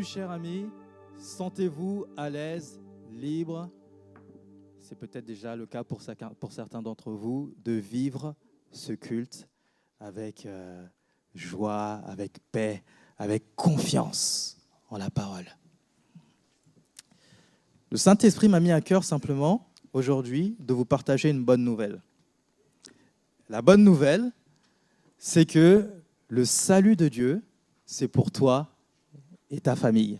chers amis, sentez-vous à l'aise, libre, c'est peut-être déjà le cas pour certains d'entre vous, de vivre ce culte avec joie, avec paix, avec confiance en la parole. Le Saint-Esprit m'a mis à cœur simplement aujourd'hui de vous partager une bonne nouvelle. La bonne nouvelle, c'est que le salut de Dieu, c'est pour toi et ta famille.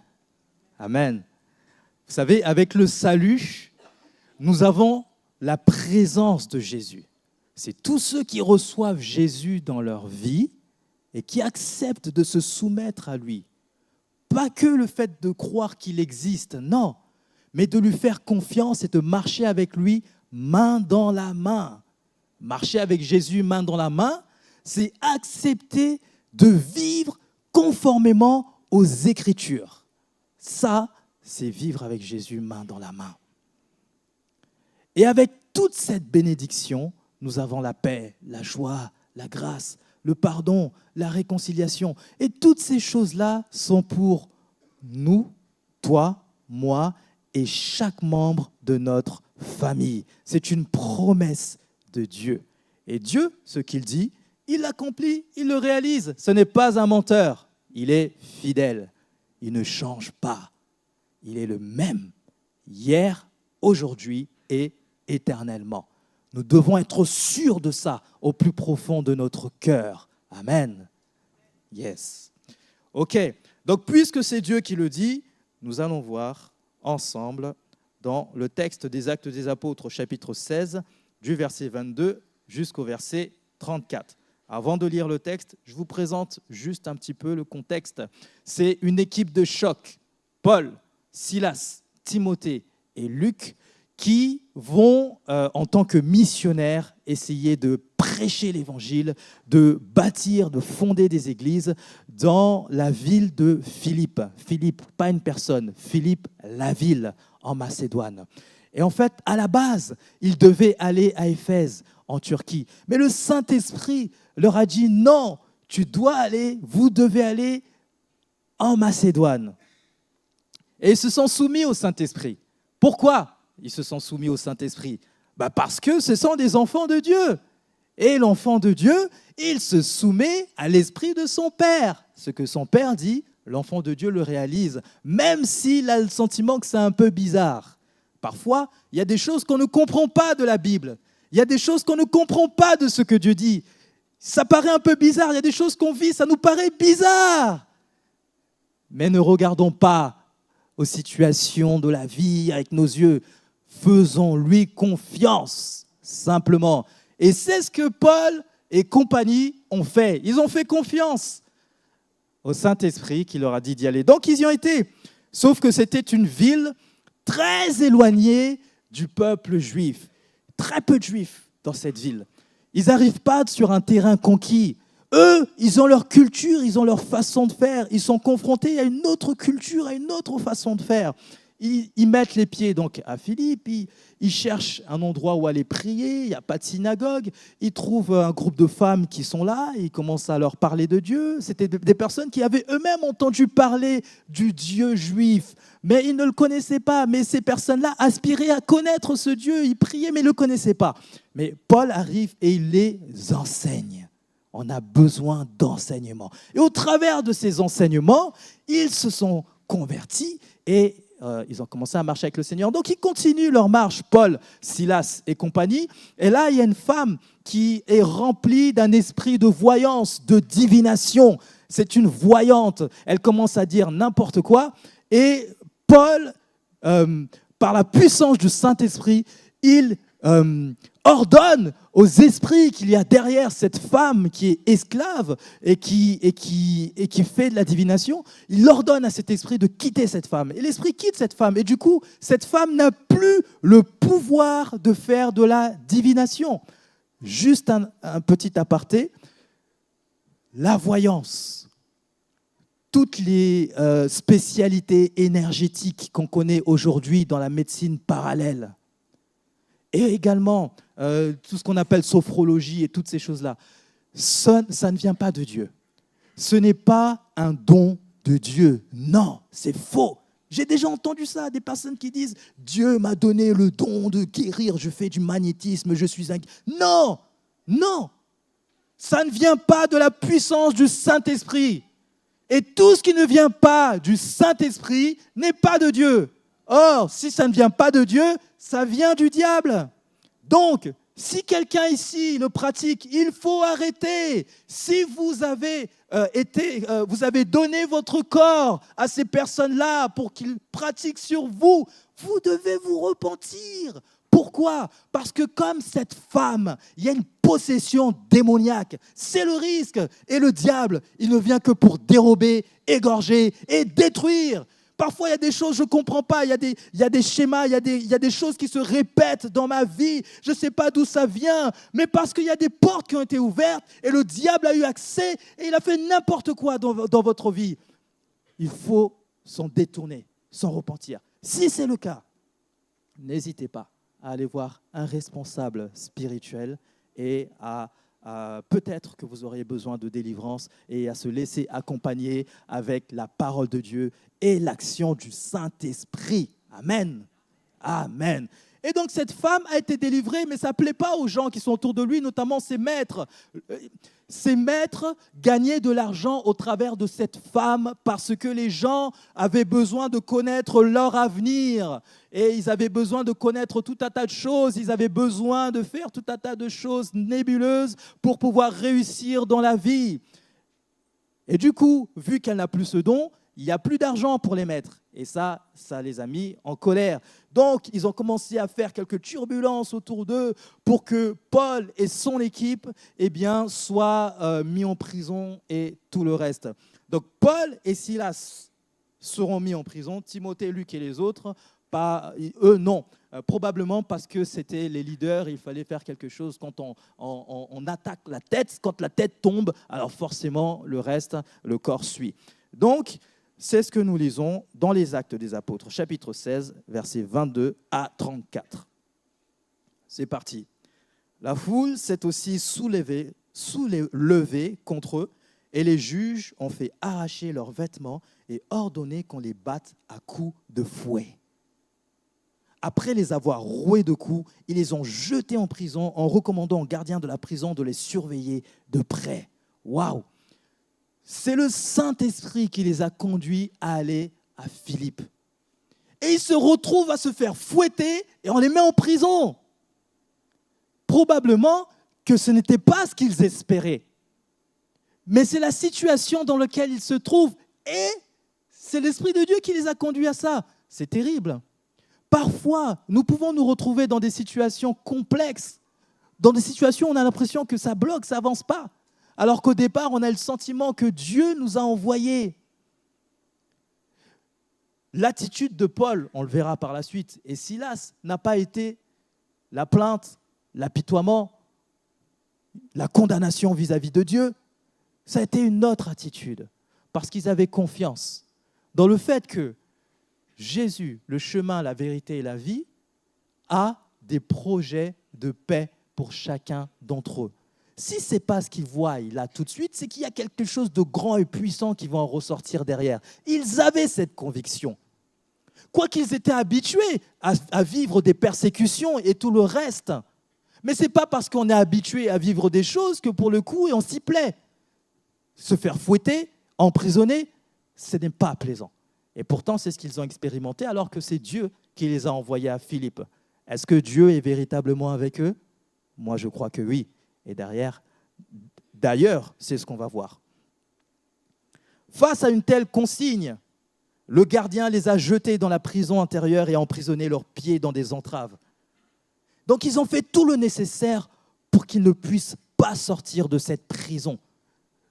Amen. Vous savez, avec le salut, nous avons la présence de Jésus. C'est tous ceux qui reçoivent Jésus dans leur vie et qui acceptent de se soumettre à lui. Pas que le fait de croire qu'il existe, non, mais de lui faire confiance et de marcher avec lui main dans la main. Marcher avec Jésus main dans la main, c'est accepter de vivre conformément aux Écritures. Ça, c'est vivre avec Jésus main dans la main. Et avec toute cette bénédiction, nous avons la paix, la joie, la grâce, le pardon, la réconciliation. Et toutes ces choses-là sont pour nous, toi, moi et chaque membre de notre famille. C'est une promesse de Dieu. Et Dieu, ce qu'il dit, il l'accomplit, il le réalise. Ce n'est pas un menteur, il est fidèle. Il ne change pas. Il est le même hier, aujourd'hui et éternellement. Nous devons être sûrs de ça au plus profond de notre cœur. Amen. Yes. Ok. Donc, puisque c'est Dieu qui le dit, nous allons voir ensemble dans le texte des Actes des Apôtres, chapitre 16, du verset 22 jusqu'au verset 34. Avant de lire le texte, je vous présente juste un petit peu le contexte. C'est une équipe de choc. Paul, Silas, Timothée et Luc qui vont, en tant que missionnaires, essayer de prêcher l'évangile, de bâtir, de fonder des églises dans la ville de Philippe. Philippe, pas une personne, Philippe, la ville en Macédoine. Et en fait, à la base, ils devaient aller à Éphèse, en Turquie. Mais le Saint-Esprit leur a dit non, vous devez aller en Macédoine. Et ils se sont soumis au Saint-Esprit. Pourquoi ils se sont soumis au Saint-Esprit ? Parce que ce sont des enfants de Dieu. Et l'enfant de Dieu, il se soumet à l'esprit de son Père. Ce que son Père dit, l'enfant de Dieu le réalise, même s'il a le sentiment que c'est un peu bizarre. Parfois, il y a des choses qu'on ne comprend pas de la Bible. Il y a des choses qu'on ne comprend pas de ce que Dieu dit. Ça paraît un peu bizarre. Il y a des choses qu'on vit, ça nous paraît bizarre. Mais ne regardons pas aux situations de la vie avec nos yeux. Faisons-lui confiance, simplement. Et c'est ce que Paul et compagnie ont fait. Ils ont fait confiance au Saint-Esprit qui leur a dit d'y aller. Donc, ils y ont été. Sauf que c'était une ville très éloignée du peuple juif. Très peu de juifs dans cette ville. Ils n'arrivent pas sur un terrain conquis. Eux, ils ont leur culture, ils ont leur façon de faire. Ils sont confrontés à une autre culture, à une autre façon de faire. Ils mettent les pieds donc à Philippe, ils cherchent un endroit où aller prier, il n'y a pas de synagogue. Ils trouvent un groupe de femmes qui sont là, ils commencent à leur parler de Dieu. C'était des personnes qui avaient eux-mêmes entendu parler du Dieu juif, mais ils ne le connaissaient pas. Mais ces personnes-là aspiraient à connaître ce Dieu, ils priaient mais ils ne le connaissaient pas. Mais Paul arrive et il les enseigne. On a besoin d'enseignement. Et au travers de ces enseignements, ils se sont convertis et ils ont commencé à marcher avec le Seigneur. Donc, ils continuent leur marche, Paul, Silas et compagnie. Et là, il y a une femme qui est remplie d'un esprit de voyance, de divination. C'est une voyante. Elle commence à dire n'importe quoi. Et Paul, par la puissance du Saint-Esprit, il ordonne aux esprits qu'il y a derrière cette femme qui est esclave et qui fait de la divination, il ordonne à cet esprit de quitter cette femme. Et l'esprit quitte cette femme. Et du coup, cette femme n'a plus le pouvoir de faire de la divination. Juste un petit aparté. La voyance, toutes les spécialités énergétiques qu'on connaît aujourd'hui dans la médecine parallèle, et également tout ce qu'on appelle sophrologie et toutes ces choses-là, ça ne vient pas de Dieu. Ce n'est pas un don de Dieu. Non, c'est faux. J'ai déjà entendu ça, des personnes qui disent « Dieu m'a donné le don de guérir, je fais du magnétisme, je suis un... » Non, non, ça ne vient pas de la puissance du Saint-Esprit. Et tout ce qui ne vient pas du Saint-Esprit n'est pas de Dieu. Or, si ça ne vient pas de Dieu, ça vient du diable. Donc, si quelqu'un ici le pratique, il faut arrêter. Si vous avez vous avez donné votre corps à ces personnes-là pour qu'ils pratiquent sur vous, vous devez vous repentir. Pourquoi ? Parce que comme cette femme, il y a une possession démoniaque. C'est le risque. Et le diable, il ne vient que pour dérober, égorger et détruire. Parfois, il y a des choses, je ne comprends pas, il y a des schémas, il y a des choses qui se répètent dans ma vie. Je ne sais pas d'où ça vient, mais parce qu'il y a des portes qui ont été ouvertes et le diable a eu accès et il a fait n'importe quoi dans votre vie. Il faut s'en détourner, s'en repentir. Si c'est le cas, n'hésitez pas à aller voir un responsable spirituel et à peut-être que vous auriez besoin de délivrance et à se laisser accompagner avec la parole de Dieu et l'action du Saint-Esprit. Amen. Amen. Et donc cette femme a été délivrée, mais ça ne plaît pas aux gens qui sont autour de lui, notamment ses maîtres. Ces maîtres gagnaient de l'argent au travers de cette femme parce que les gens avaient besoin de connaître leur avenir et ils avaient besoin de connaître tout un tas de choses, ils avaient besoin de faire tout un tas de choses nébuleuses pour pouvoir réussir dans la vie. Et du coup, vu qu'elle n'a plus ce don, il n'y a plus d'argent pour les maîtres. Et ça les a mis en colère. Donc, ils ont commencé à faire quelques turbulences autour d'eux pour que Paul et son équipe soient mis en prison et tout le reste. Donc, Paul et Silas seront mis en prison. Timothée, Luc et les autres, eux, non. Probablement parce que c'était les leaders, il fallait faire quelque chose. Quand on attaque la tête, quand la tête tombe, alors forcément, le reste, le corps suit. Donc, c'est ce que nous lisons dans les Actes des Apôtres, chapitre 16, versets 22 à 34. C'est parti. La foule s'est aussi soulevée contre eux, et les juges ont fait arracher leurs vêtements et ordonné qu'on les batte à coups de fouet. Après les avoir roués de coups, ils les ont jetés en prison en recommandant aux gardiens de la prison de les surveiller de près. Waouh! C'est le Saint-Esprit qui les a conduits à aller à Philippe. Et ils se retrouvent à se faire fouetter et on les met en prison. Probablement que ce n'était pas ce qu'ils espéraient. Mais c'est la situation dans laquelle ils se trouvent et c'est l'Esprit de Dieu qui les a conduits à ça. C'est terrible. Parfois, nous pouvons nous retrouver dans des situations complexes, dans des situations où on a l'impression que ça bloque, ça n'avance pas. Alors qu'au départ, on a le sentiment que Dieu nous a envoyés. L'attitude de Paul, on le verra par la suite, et Silas n'a pas été la plainte, l'apitoiement, la condamnation vis-à-vis de Dieu. Ça a été une autre attitude, parce qu'ils avaient confiance dans le fait que Jésus, le chemin, la vérité et la vie, a des projets de paix pour chacun d'entre eux. Si ce n'est pas ce qu'ils voient là tout de suite, c'est qu'il y a quelque chose de grand et puissant qui va en ressortir derrière. Ils avaient cette conviction. Quoiqu'ils étaient habitués à vivre des persécutions et tout le reste. Mais ce n'est pas parce qu'on est habitué à vivre des choses que pour le coup, on s'y plaît. Se faire fouetter, emprisonner, ce n'est pas plaisant. Et pourtant, c'est ce qu'ils ont expérimenté alors que c'est Dieu qui les a envoyés à Philippe. Est-ce que Dieu est véritablement avec eux ? Moi, je crois que oui. Et d'ailleurs, c'est ce qu'on va voir. Face à une telle consigne, le gardien les a jetés dans la prison intérieure et a emprisonné leurs pieds dans des entraves. Donc, ils ont fait tout le nécessaire pour qu'ils ne puissent pas sortir de cette prison.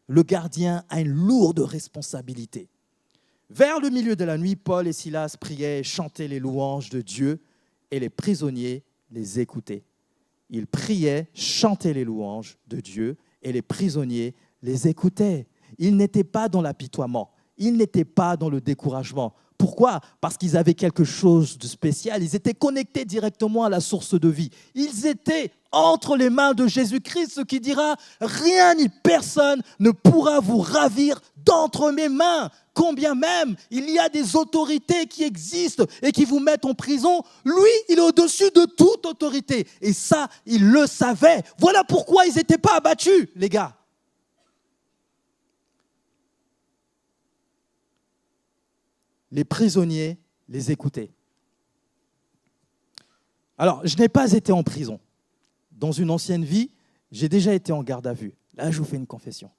Le gardien a une lourde responsabilité. Vers le milieu de la nuit, Paul et Silas priaient et chantaient les louanges de Dieu et les prisonniers les écoutaient. Ils priaient, chantaient les louanges de Dieu et les prisonniers les écoutaient. Ils n'étaient pas dans l'apitoiement, ils n'étaient pas dans le découragement. Pourquoi ? Parce qu'ils avaient quelque chose de spécial. Ils étaient connectés directement à la source de vie. Ils étaient entre les mains de Jésus-Christ, ce qui dira « Rien ni personne ne pourra vous ravir d'entre mes mains. Combien même il y a des autorités qui existent et qui vous mettent en prison, lui, il est au-dessus de toute autorité. Et ça, il le savait. Voilà pourquoi ils n'étaient pas abattus, les gars. Les prisonniers les écoutaient. Alors, je n'ai pas été en prison. Dans une ancienne vie, j'ai déjà été en garde à vue. Là, je vous fais une confession.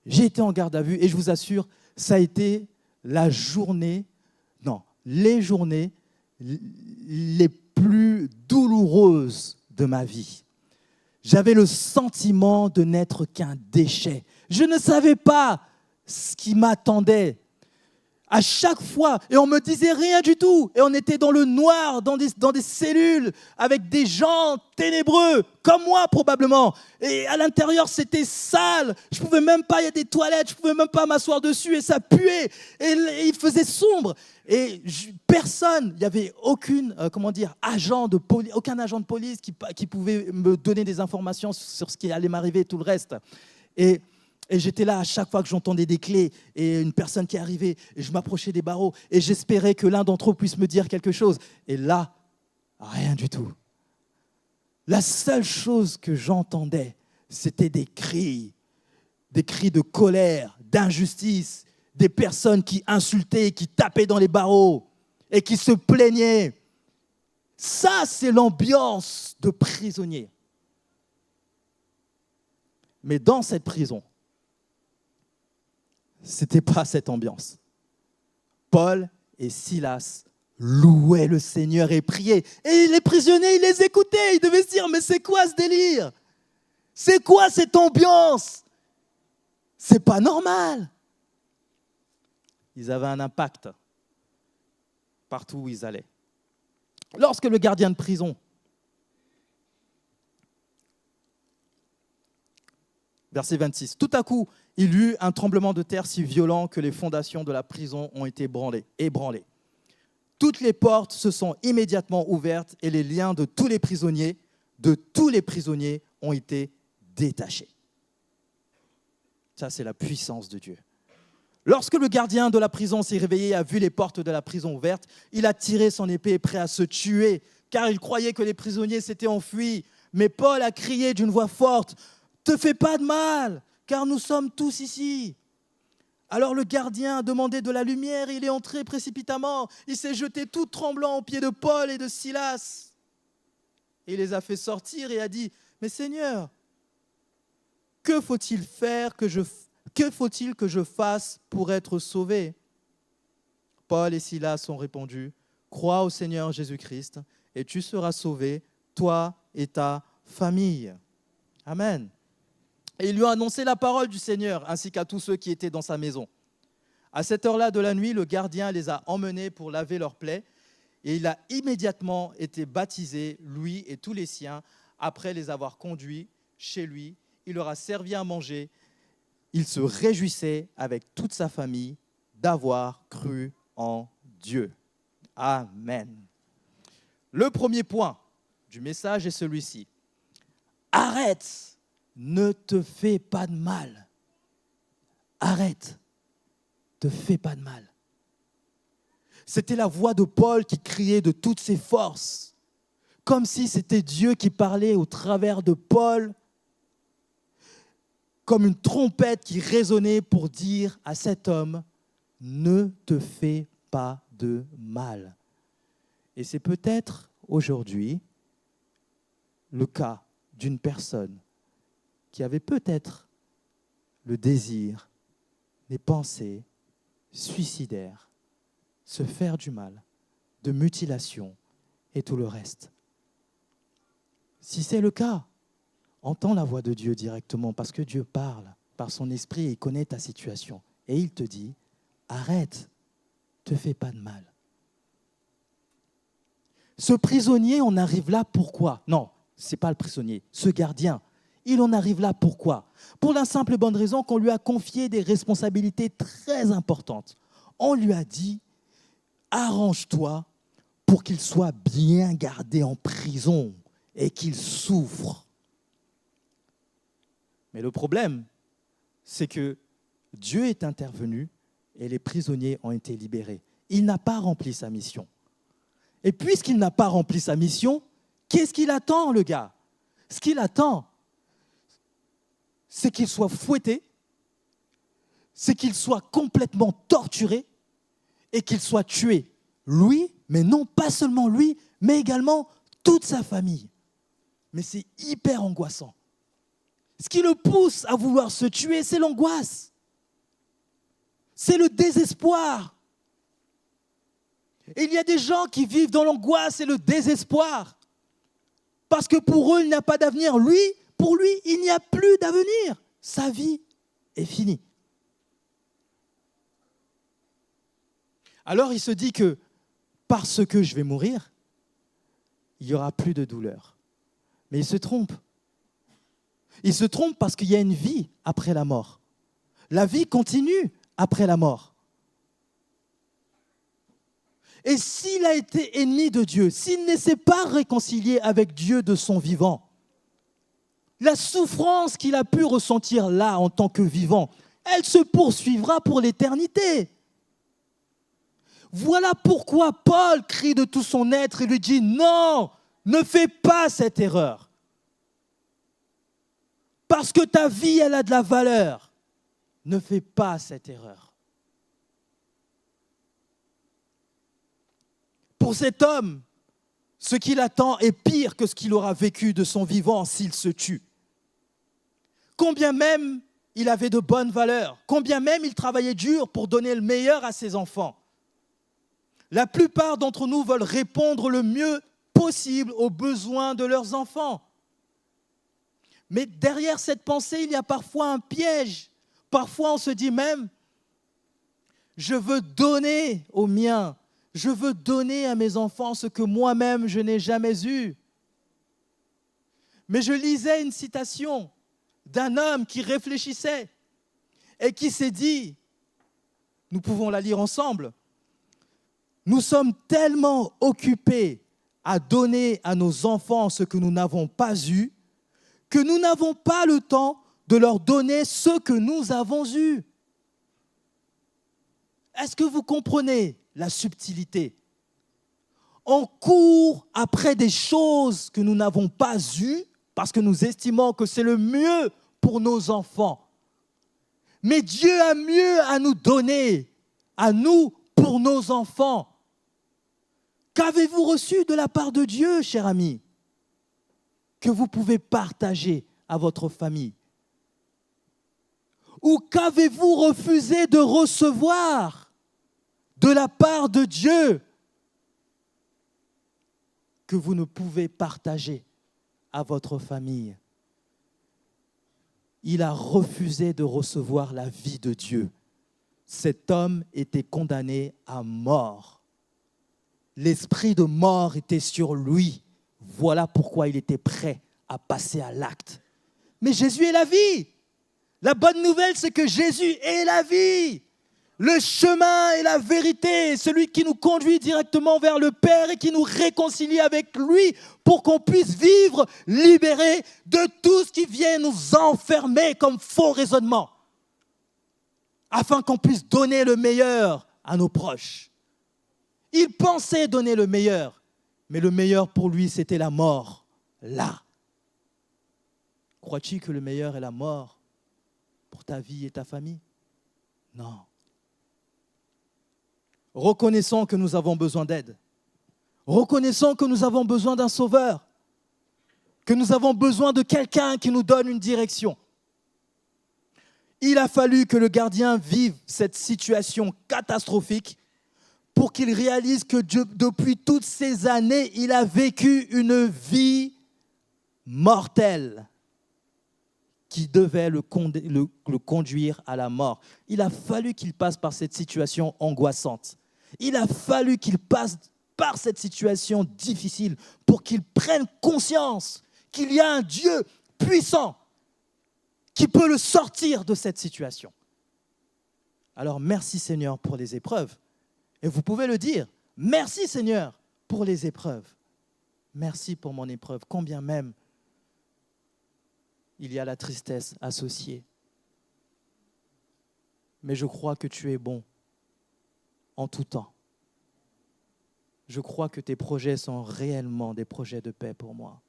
J'ai été en garde à vue et je vous assure, ça a été les journées les plus douloureuses de ma vie. J'avais le sentiment de n'être qu'un déchet. Je ne savais pas ce qui m'attendait. À chaque fois, et on me disait rien du tout, et on était dans le noir, dans des cellules, avec des gens ténébreux, comme moi probablement, et à l'intérieur c'était sale, je pouvais même pas, il y a des toilettes, je pouvais même pas m'asseoir dessus, et ça puait, et il faisait sombre, et personne, il n'y avait aucun agent de police qui pouvait me donner des informations sur ce qui allait m'arriver et tout le reste. Et j'étais là à chaque fois que j'entendais des clés et une personne qui arrivait, et je m'approchais des barreaux et j'espérais que l'un d'entre eux puisse me dire quelque chose. Et là, rien du tout. La seule chose que j'entendais, c'était des cris de colère, d'injustice, des personnes qui insultaient, qui tapaient dans les barreaux et qui se plaignaient. Ça, c'est l'ambiance de prisonnier. Mais dans cette prison, ce n'était pas cette ambiance. Paul et Silas louaient le Seigneur et priaient. Et les prisonniers, ils les écoutaient. Ils devaient se dire, mais c'est quoi ce délire? C'est quoi cette ambiance? C'est pas normal. Ils avaient un impact partout où ils allaient. Lorsque le gardien de prison, verset 26, tout à coup, il y eut un tremblement de terre si violent que les fondations de la prison ont été ébranlées. Toutes les portes se sont immédiatement ouvertes et les liens de tous les prisonniers ont été détachés. Ça, c'est la puissance de Dieu. Lorsque le gardien de la prison s'est réveillé et a vu les portes de la prison ouvertes, il a tiré son épée prêt à se tuer, car il croyait que les prisonniers s'étaient enfuis. Mais Paul a crié d'une voix forte, « Te fais pas de mal, car nous sommes tous ici. » Alors le gardien a demandé de la lumière et il est entré précipitamment. Il s'est jeté tout tremblant aux pieds de Paul et de Silas. Et il les a fait sortir et a dit, « Mais Seigneur, que faut-il que je fasse pour être sauvé ?» Paul et Silas ont répondu, « Crois au Seigneur Jésus-Christ et tu seras sauvé, toi et ta famille. » Amen. Et ils lui ont annoncé la parole du Seigneur, ainsi qu'à tous ceux qui étaient dans sa maison. À cette heure-là de la nuit, le gardien les a emmenés pour laver leurs plaies, et il a immédiatement été baptisé, lui et tous les siens, après les avoir conduits chez lui. Il leur a servi à manger. Il se réjouissait avec toute sa famille d'avoir cru en Dieu. Amen. Le premier point du message est celui-ci. Arrête! Ne te fais pas de mal. Arrête. Ne te fais pas de mal. C'était la voix de Paul qui criait de toutes ses forces, comme si c'était Dieu qui parlait au travers de Paul, comme une trompette qui résonnait pour dire à cet homme, ne te fais pas de mal. Et c'est peut-être aujourd'hui le cas d'une personne qui avait peut-être le désir, les pensées suicidaires, se faire du mal, de mutilation et tout le reste. Si c'est le cas, entends la voix de Dieu directement parce que Dieu parle par son esprit et il connaît ta situation. Et il te dit, arrête, ne te fais pas de mal. Ce prisonnier, on arrive là pourquoi? Non, ce n'est pas le prisonnier, ce gardien. Il en arrive là pourquoi? Pour la simple et bonne raison qu'on lui a confié des responsabilités très importantes. On lui a dit, arrange-toi pour qu'il soit bien gardé en prison et qu'il souffre. Mais le problème, c'est que Dieu est intervenu et les prisonniers ont été libérés. Il n'a pas rempli sa mission. Et puisqu'il n'a pas rempli sa mission, qu'est-ce qu'il attend, le gars? Ce qu'il attend, c'est qu'il soit fouetté, c'est qu'il soit complètement torturé et qu'il soit tué. Lui, mais non pas seulement lui, mais également toute sa famille. Mais c'est hyper angoissant. Ce qui le pousse à vouloir se tuer, c'est l'angoisse. C'est le désespoir. Et il y a des gens qui vivent dans l'angoisse et le désespoir. Parce que pour eux, il n'y a pas d'avenir. Pour lui, il n'y a plus d'avenir. Sa vie est finie. Alors il se dit que parce que je vais mourir, il n'y aura plus de douleur. Mais il se trompe. Il se trompe parce qu'il y a une vie après la mort. La vie continue après la mort. Et s'il a été ennemi de Dieu, s'il ne s'est pas réconcilié avec Dieu de son vivant, la souffrance qu'il a pu ressentir là en tant que vivant, elle se poursuivra pour l'éternité. Voilà pourquoi Paul crie de tout son être et lui dit « Non, ne fais pas cette erreur. Parce que ta vie, elle a de la valeur. Ne fais pas cette erreur. » Pour cet homme, ce qu'il attend est pire que ce qu'il aura vécu de son vivant s'il se tue. Combien même il avait de bonnes valeurs, combien même il travaillait dur pour donner le meilleur à ses enfants. La plupart d'entre nous veulent répondre le mieux possible aux besoins de leurs enfants. Mais derrière cette pensée, il y a parfois un piège. Parfois, on se dit même, je veux donner aux miens, je veux donner à mes enfants ce que moi-même je n'ai jamais eu. Mais je lisais une citation d'un homme qui réfléchissait et qui s'est dit, nous pouvons la lire ensemble, nous sommes tellement occupés à donner à nos enfants ce que nous n'avons pas eu, que nous n'avons pas le temps de leur donner ce que nous avons eu. Est-ce que vous comprenez la subtilité? On court après des choses que nous n'avons pas eues parce que nous estimons que c'est le mieux pour nos enfants. Mais Dieu a mieux à nous donner, à nous, pour nos enfants. Qu'avez-vous reçu de la part de Dieu, cher ami, que vous pouvez partager à votre famille? Ou qu'avez-vous refusé de recevoir de la part de Dieu que vous ne pouvez partager à votre famille? Il a refusé de recevoir la vie de Dieu. Cet homme était condamné à mort. L'esprit de mort était sur lui. Voilà pourquoi il était prêt à passer à l'acte. Mais Jésus est la vie. La bonne nouvelle, c'est que Jésus est la vie. Le chemin et la vérité, celui qui nous conduit directement vers le Père et qui nous réconcilie avec lui pour qu'on puisse vivre libérés de tout ce qui vient nous enfermer comme faux raisonnement, afin qu'on puisse donner le meilleur à nos proches. Il pensait donner le meilleur, mais le meilleur pour lui, c'était la mort, là. Crois-tu que le meilleur est la mort pour ta vie et ta famille? Non. Reconnaissons que nous avons besoin d'aide. Reconnaissons que nous avons besoin d'un sauveur, que nous avons besoin de quelqu'un qui nous donne une direction. Il a fallu que le gardien vive cette situation catastrophique pour qu'il réalise que depuis toutes ces années, il a vécu une vie mortelle qui devait le conduire à la mort. Il a fallu qu'il passe par cette situation angoissante. Il a fallu qu'il passe par cette situation difficile pour qu'il prenne conscience qu'il y a un Dieu puissant qui peut le sortir de cette situation. Alors merci Seigneur pour les épreuves. Et vous pouvez le dire, merci Seigneur pour les épreuves. Merci pour mon épreuve, combien même il y a la tristesse associée. mais je crois que tu es bon en tout temps. Je crois que tes projets sont réellement des projets de paix pour moi.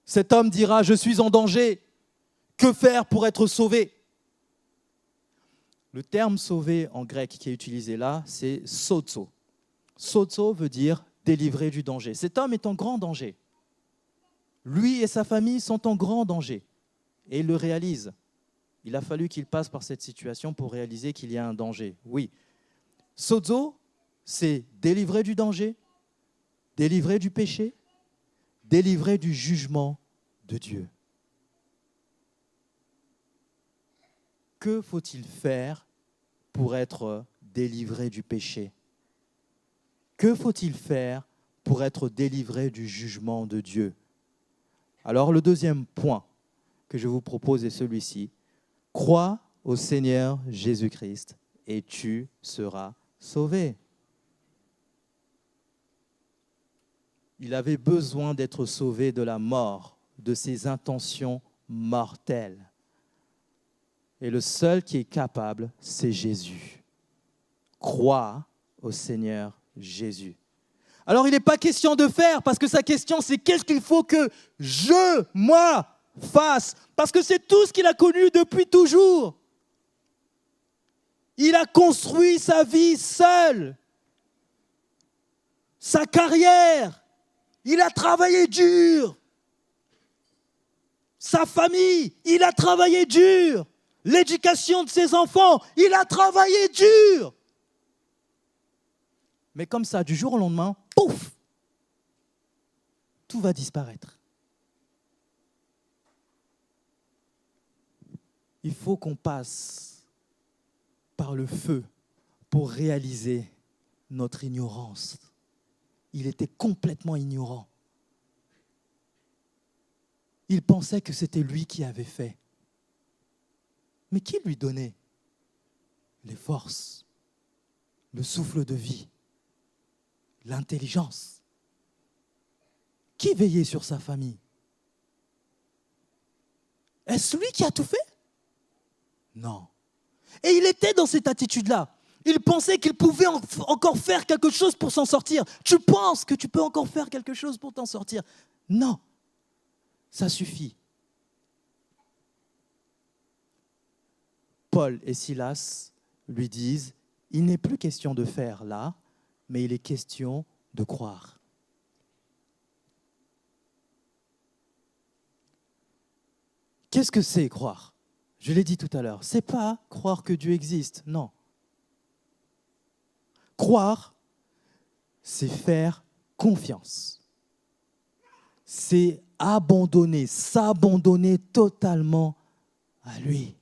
Cet homme dira, je suis en danger. Que faire pour être sauvé? Le terme sauvé en grec qui est utilisé là, c'est sozo. Sozo veut dire délivré du danger. Cet homme est en grand danger. Lui et sa famille sont en grand danger. Et il le réalise. Il a fallu qu'il passe par cette situation pour réaliser qu'il y a un danger. Oui. Sozo, c'est délivré du danger, délivré du péché, délivré du jugement de Dieu. Que faut-il faire pour être délivré du péché? Que faut-il faire pour être délivré du jugement de Dieu? Alors le deuxième point que je vous propose est celui-ci. Crois au Seigneur Jésus-Christ et tu seras sauvé. Il avait besoin d'être sauvé de la mort, de ses intentions mortelles. Et le seul qui est capable, c'est Jésus. Crois au Seigneur Jésus. Alors, il n'est pas question de faire, parce que sa question, c'est qu'est-ce qu'il faut que moi, fasse? Parce que c'est tout ce qu'il a connu depuis toujours. Il a construit sa vie seul, sa carrière. Il a travaillé dur. Sa famille, il a travaillé dur. L'éducation de ses enfants, il a travaillé dur. Mais comme ça, du jour au lendemain, pouf, tout va disparaître. Il faut qu'on passe par le feu pour réaliser notre ignorance. Il était complètement ignorant. Il pensait que c'était lui qui avait fait. Mais qui lui donnait les forces, le souffle de vie, l'intelligence? Qui veillait sur sa famille? Est-ce lui qui a tout fait? Non. Et il était dans cette attitude-là. Il pensait qu'il pouvait encore faire quelque chose pour s'en sortir. Tu penses que tu peux encore faire quelque chose pour t'en sortir? Non. Ça suffit. Paul et Silas lui disent, il n'est plus question de faire là, mais il est question de croire. Qu'est-ce que c'est croire? Je l'ai dit tout à l'heure, c'est pas croire que Dieu existe, non. Croire, c'est faire confiance. C'est abandonner, s'abandonner totalement à lui.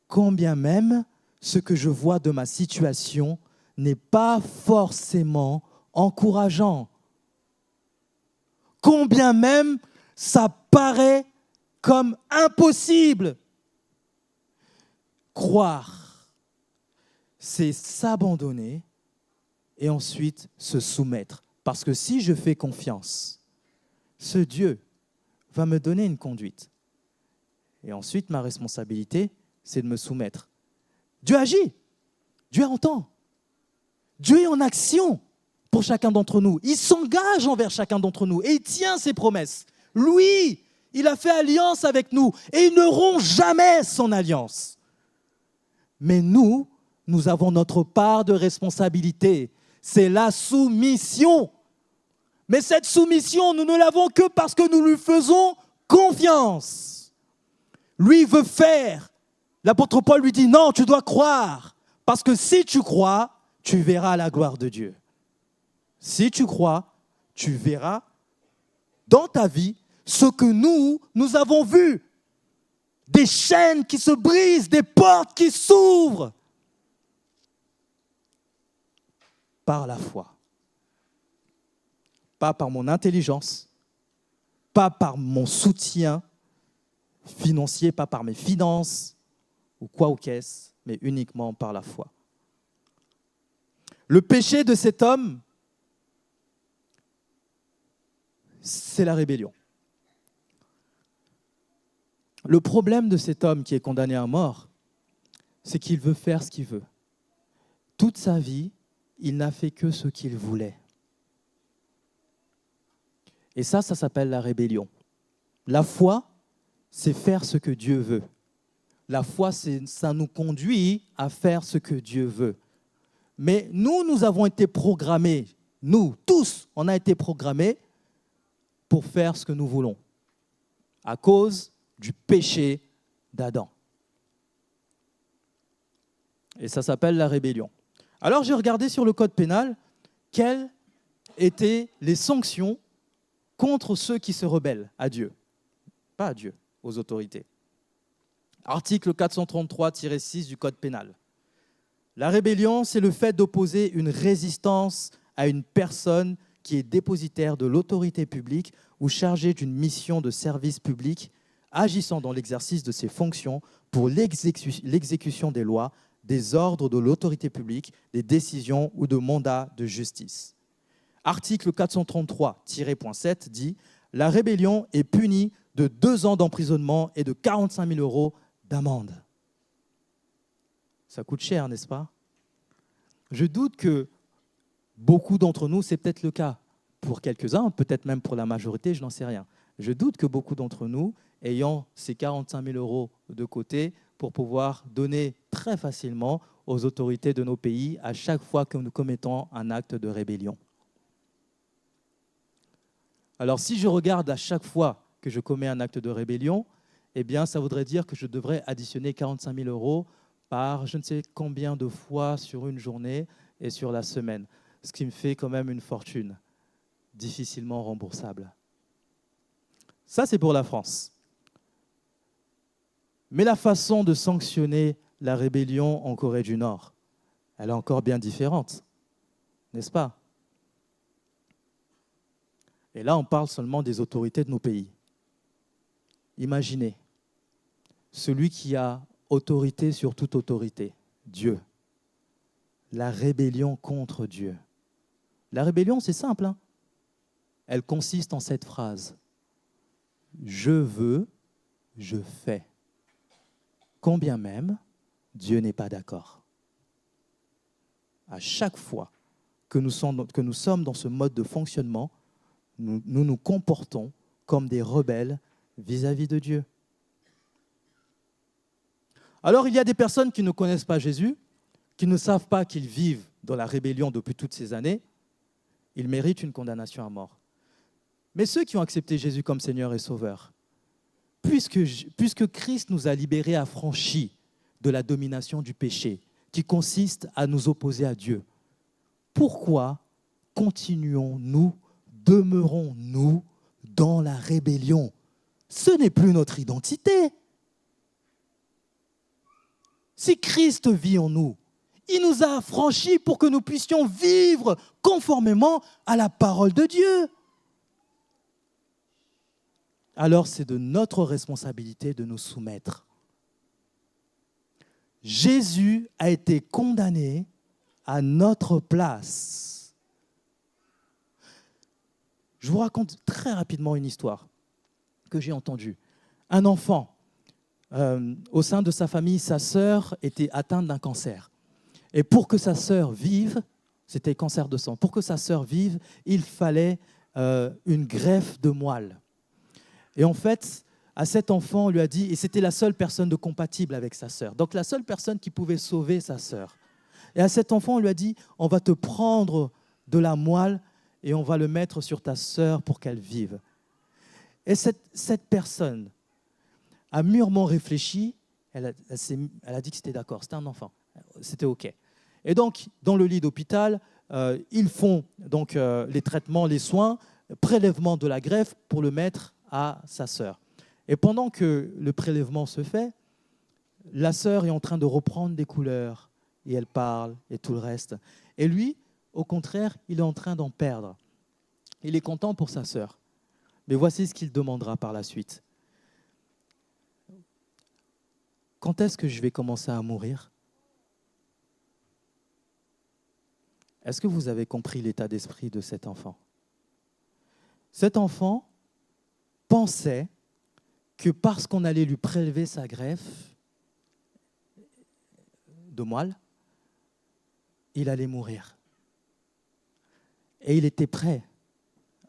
Combien même ce que je vois de ma situation n'est pas forcément encourageant. Combien même ça paraît comme impossible. Croire, c'est s'abandonner et ensuite se soumettre. Parce que si je fais confiance, ce Dieu va me donner une conduite. Et ensuite, ma responsabilité, c'est de me soumettre. Dieu agit, Dieu entend, Dieu est en action pour chacun d'entre nous. Il s'engage envers chacun d'entre nous et il tient ses promesses. Lui, il a fait alliance avec nous et il ne rompt jamais son alliance. Mais nous avons notre part de responsabilité. C'est la soumission. Mais cette soumission, nous ne l'avons que parce que nous lui faisons confiance. Lui veut faire. L'apôtre Paul lui dit, non, tu dois croire. Parce que si tu crois, tu verras la gloire de Dieu. Si tu crois, tu verras dans ta vie ce que nous avons vu. Des chaînes qui se brisent, des portes qui s'ouvrent. Par la foi. Pas par mon intelligence, pas par mon soutien financier, pas par mes finances, ou quoi ou qu'est-ce, mais uniquement par la foi. Le péché de cet homme, c'est la rébellion. Le problème de cet homme qui est condamné à mort, c'est qu'il veut faire ce qu'il veut. Toute sa vie, il n'a fait que ce qu'il voulait. Et ça s'appelle la rébellion. La foi, c'est faire ce que Dieu veut. La foi, ça nous conduit à faire ce que Dieu veut. Mais nous avons été programmés, nous, tous, on a été programmés pour faire ce que nous voulons, à cause du péché d'Adam. Et ça s'appelle la rébellion. Alors j'ai regardé sur le code pénal quelles étaient les sanctions contre ceux qui se rebellent à Dieu. Pas à Dieu, aux autorités. Article 433-6 du code pénal. La rébellion, c'est le fait d'opposer une résistance à une personne qui est dépositaire de l'autorité publique ou chargée d'une mission de service public, agissant dans l'exercice de ses fonctions pour l'exécution des lois, des ordres de l'autorité publique, des décisions ou de mandats de justice. Article 433-7 dit « La rébellion est punie de 2 ans d'emprisonnement et de 45 000 € d'amende. » Ça coûte cher, n'est-ce pas? Je doute que beaucoup d'entre nous, c'est peut-être le cas pour quelques-uns, peut-être même pour la majorité, je n'en sais rien. Je doute que beaucoup d'entre nous, ayant ces 45 000 € de côté pour pouvoir donner très facilement aux autorités de nos pays à chaque fois que nous commettons un acte de rébellion. Alors, si je regarde à chaque fois que je commets un acte de rébellion, eh bien, ça voudrait dire que je devrais additionner 45 000 € par je ne sais combien de fois sur une journée et sur la semaine, ce qui me fait quand même une fortune, difficilement remboursable. Ça, c'est pour la France. Mais la façon de sanctionner la rébellion en Corée du Nord, elle est encore bien différente, n'est-ce pas? Et là, on parle seulement des autorités de nos pays. Imaginez, celui qui a autorité sur toute autorité, Dieu. La rébellion contre Dieu. La rébellion, c'est simple, hein? Elle consiste en cette phrase. Je veux, je fais. Combien même Dieu n'est pas d'accord. À chaque fois que nous sommes dans ce mode de fonctionnement, nous nous comportons comme des rebelles vis-à-vis de Dieu. Alors, il y a des personnes qui ne connaissent pas Jésus, qui ne savent pas qu'ils vivent dans la rébellion depuis toutes ces années. Ils méritent une condamnation à mort. Mais ceux qui ont accepté Jésus comme Seigneur et Sauveur, puisque Christ nous a libérés, affranchis de la domination du péché, qui consiste à nous opposer à Dieu, pourquoi continuons-nous, demeurons-nous dans la rébellion? Ce n'est plus notre identité. Si Christ vit en nous, il nous a affranchis pour que nous puissions vivre conformément à la parole de Dieu. Alors c'est de notre responsabilité de nous soumettre. Jésus a été condamné à notre place. Je vous raconte très rapidement une histoire que j'ai entendue. Un enfant, au sein de sa famille, sa sœur était atteinte d'un cancer. Et pour que sa sœur vive, c'était cancer de sang, pour que sa sœur vive, il fallait une greffe de moelle. Et en fait, à cet enfant, on lui a dit, et c'était la seule personne de compatible avec sa sœur, donc la seule personne qui pouvait sauver sa sœur. Et à cet enfant, on lui a dit, on va te prendre de la moelle et on va le mettre sur ta sœur pour qu'elle vive. Et cette personne a mûrement réfléchi, elle a dit que c'était d'accord, c'était un enfant, c'était OK. Et donc, dans le lit d'hôpital, ils font donc, les traitements, les soins, prélèvement de la greffe pour le mettre à sa sœur. Et pendant que le prélèvement se fait, la sœur est en train de reprendre des couleurs, et elle parle, et tout le reste. Et lui, au contraire, il est en train d'en perdre. Il est content pour sa sœur. Mais voici ce qu'il demandera par la suite. Quand est-ce que je vais commencer à mourir? Est-ce que vous avez compris l'état d'esprit de cet enfant? Cet enfant pensait que parce qu'on allait lui prélever sa greffe de moelle, il allait mourir. Et il était prêt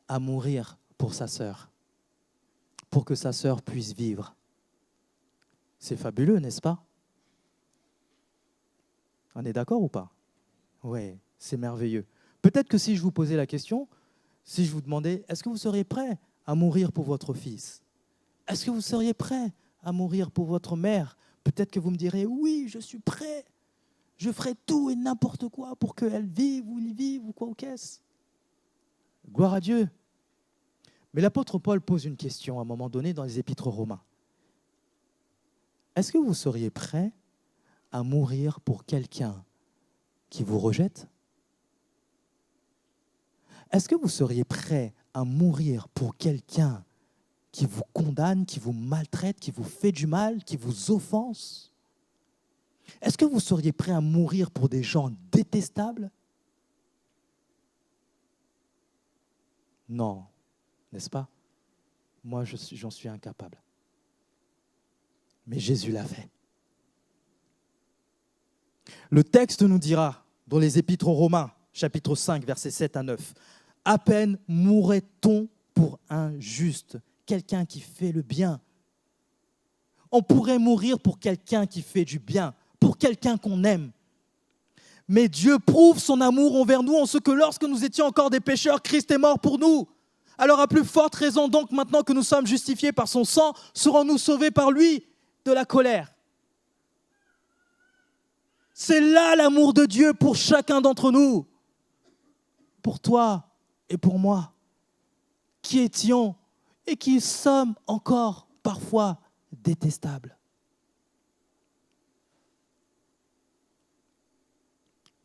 à mourir pour sa sœur, pour que sa sœur puisse vivre. C'est fabuleux, n'est-ce pas? On est d'accord ou pas? Oui, c'est merveilleux. Peut-être que si je vous posais la question, si je vous demandais, est-ce que vous seriez prêt à mourir pour votre fils? Est-ce que vous seriez prêt à mourir pour votre mère? Peut-être que vous me direz, oui, je suis prêt. Je ferai tout et n'importe quoi pour qu'elle vive ou il vive ou quoi ou qu'est-ce. Gloire à Dieu. Mais l'apôtre Paul pose une question à un moment donné dans les épîtres aux Romains. Est-ce que vous seriez prêt à mourir pour quelqu'un qui vous rejette? Est-ce que vous seriez prêt à mourir pour quelqu'un qui vous condamne, qui vous maltraite, qui vous fait du mal, qui vous offense? Est-ce que vous seriez prêt à mourir pour des gens détestables? Non, n'est-ce pas? Moi, j'en suis incapable. Mais Jésus l'a fait. Le texte nous dira, dans les Épîtres aux Romains, chapitre 5, versets 7 à 9, « À peine mourrait-on pour un juste, quelqu'un qui fait le bien. » On pourrait mourir pour quelqu'un qui fait du bien, pour quelqu'un qu'on aime. Mais Dieu prouve son amour envers nous en ce que lorsque nous étions encore des pécheurs, Christ est mort pour nous. Alors à plus forte raison donc, maintenant que nous sommes justifiés par son sang, serons-nous sauvés par lui de la colère. C'est là l'amour de Dieu pour chacun d'entre nous, pour toi et pour moi, qui étions et qui sommes encore parfois détestables.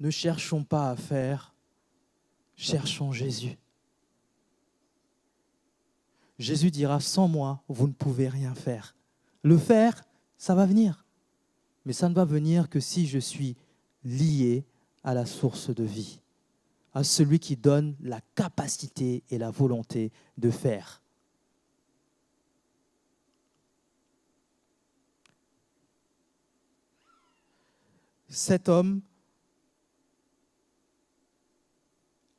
Ne cherchons pas à faire, cherchons Jésus. Jésus dira, sans moi, vous ne pouvez rien faire. Le faire, ça va venir. Mais ça ne va venir que si je suis lié à la source de vie, à celui qui donne la capacité et la volonté de faire. Cet homme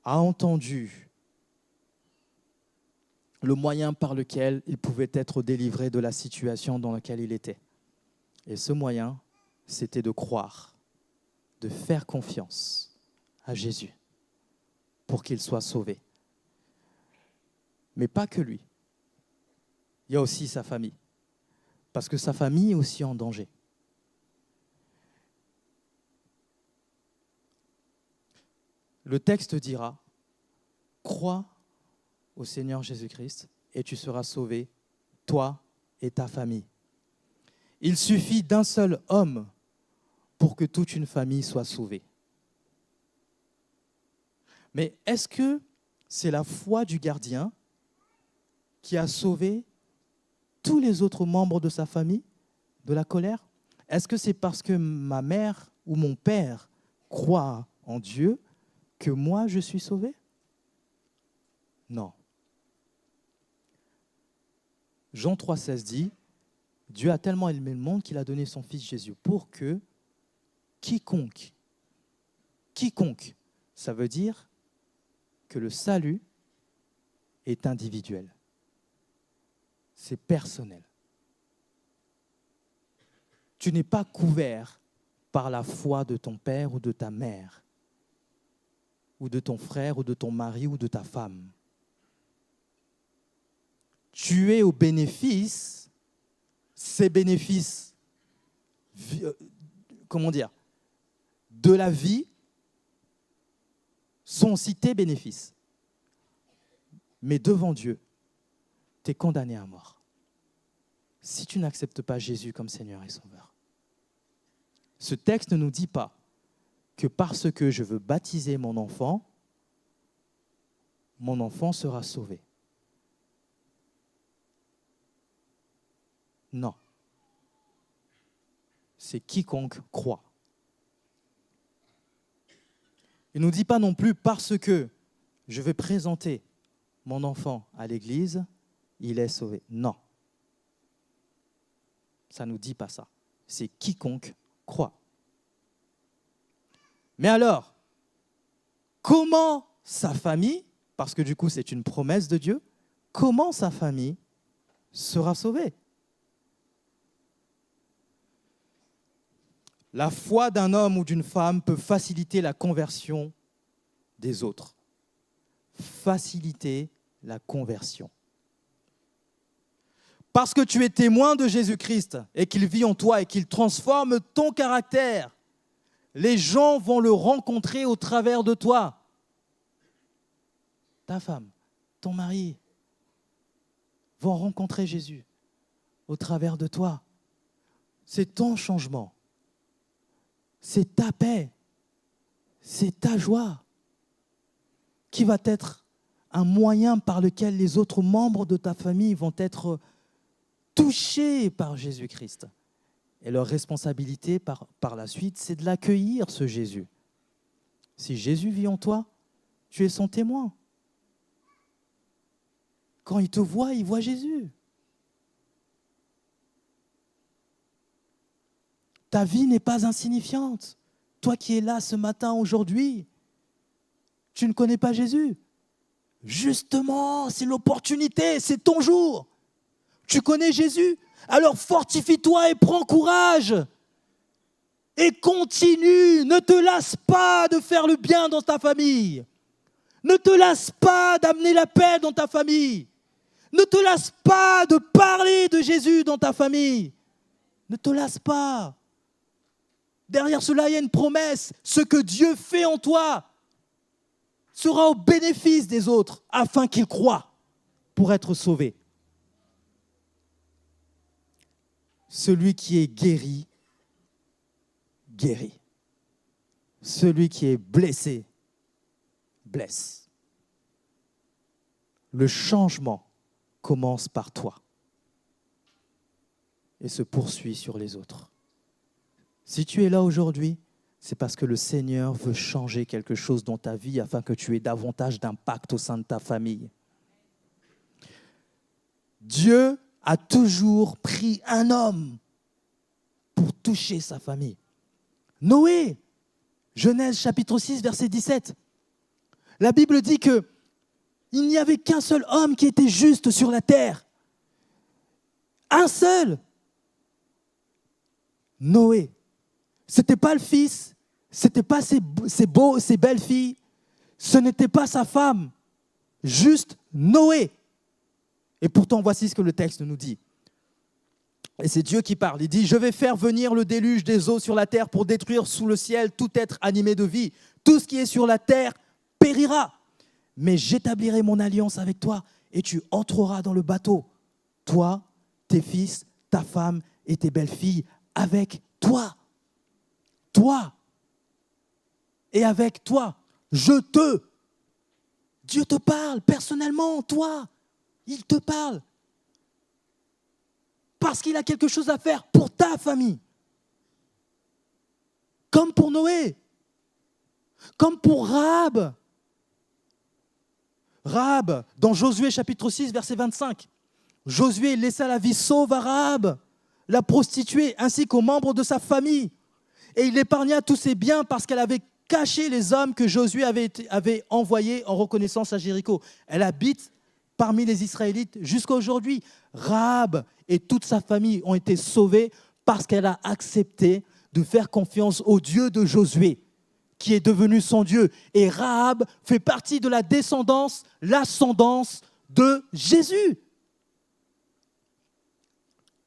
a entendu le moyen par lequel il pouvait être délivré de la situation dans laquelle il était. Et ce moyen, c'était de croire, de faire confiance à Jésus pour qu'il soit sauvé. Mais pas que lui. Il y a aussi sa famille, parce que sa famille est aussi en danger. Le texte dira, crois au Seigneur Jésus-Christ et tu seras sauvé, toi et ta famille. Il suffit d'un seul homme pour que toute une famille soit sauvée. Mais est-ce que c'est la foi du gardien qui a sauvé tous les autres membres de sa famille de la colère? Est-ce que c'est parce que ma mère ou mon père croit en Dieu que moi je suis sauvé? Non. Jean 3,16 dit, Dieu a tellement aimé le monde qu'il a donné son Fils Jésus pour que quiconque, ça veut dire que le salut est individuel. C'est personnel. Tu n'es pas couvert par la foi de ton père ou de ta mère, ou de ton frère ou de ton mari ou de ta femme. Tu es au bénéfice, ces bénéfices, de la vie sont aussi tes bénéfices. Mais devant Dieu, tu es condamné à mort si tu n'acceptes pas Jésus comme Seigneur et Sauveur. Ce texte ne nous dit pas que parce que je veux baptiser mon enfant sera sauvé. Non. C'est quiconque croit. Il ne nous dit pas non plus parce que je vais présenter mon enfant à l'église, il est sauvé. Non. Ça ne nous dit pas ça. C'est quiconque croit. Mais alors, comment sa famille, parce que du coup c'est une promesse de Dieu, comment sa famille sera sauvée? La foi d'un homme ou d'une femme peut faciliter la conversion des autres. Faciliter la conversion. Parce que tu es témoin de Jésus-Christ et qu'il vit en toi et qu'il transforme ton caractère, les gens vont le rencontrer au travers de toi. Ta femme, ton mari vont rencontrer Jésus au travers de toi. C'est ton changement. C'est ta paix. C'est ta joie qui va être un moyen par lequel les autres membres de ta famille vont être touchés par Jésus-Christ. Et leur responsabilité par la suite, c'est de l'accueillir, ce Jésus. Si Jésus vit en toi, tu es son témoin. Quand il te voit, il voit Jésus. Ta vie n'est pas insignifiante. Toi qui es là ce matin, aujourd'hui, tu ne connais pas Jésus. Justement, c'est l'opportunité, c'est ton jour. Tu connais Jésus? Alors fortifie-toi et prends courage. Et continue, ne te lasse pas de faire le bien dans ta famille. Ne te lasse pas d'amener la paix dans ta famille. Ne te lasse pas de parler de Jésus dans ta famille. Ne te lasse pas. Derrière cela, il y a une promesse. Ce que Dieu fait en toi sera au bénéfice des autres afin qu'ils croient pour être sauvés. Celui qui est guéri, guérit. Celui qui est blessé, blesse. Le changement commence par toi et se poursuit sur les autres. Si tu es là aujourd'hui, c'est parce que le Seigneur veut changer quelque chose dans ta vie afin que tu aies davantage d'impact au sein de ta famille. Dieu a toujours pris un homme pour toucher sa famille. Noé, Genèse chapitre 6, verset 17. La Bible dit qu'il n'y avait qu'un seul homme qui était juste sur la terre. Un seul. Noé. Ce n'était pas le fils, ce n'était pas ses belles filles, ce n'était pas sa femme, juste Noé. Et pourtant, voici ce que le texte nous dit. Et c'est Dieu qui parle. Il dit « Je vais faire venir le déluge des eaux sur la terre pour détruire sous le ciel tout être animé de vie. Tout ce qui est sur la terre périra. Mais j'établirai mon alliance avec toi et tu entreras dans le bateau. Toi, tes fils, ta femme et tes belles-filles avec toi. Toi. Et avec toi. Dieu te parle personnellement, toi. Il te parle. Parce qu'il a quelque chose à faire pour ta famille. Comme pour Noé. Comme pour Rahab. Rahab, dans Josué chapitre 6, verset 25. Josué laissa la vie sauve à Rahab, la prostituée, ainsi qu'aux membres de sa famille. Et il épargna tous ses biens parce qu'elle avait caché les hommes que Josué avait envoyés en reconnaissance à Jéricho. Elle habite parmi les Israélites jusqu'à aujourd'hui. Rahab et toute sa famille ont été sauvés parce qu'elle a accepté de faire confiance au Dieu de Josué, qui est devenu son Dieu. Et Rahab fait partie de la descendance, l'ascendance de Jésus.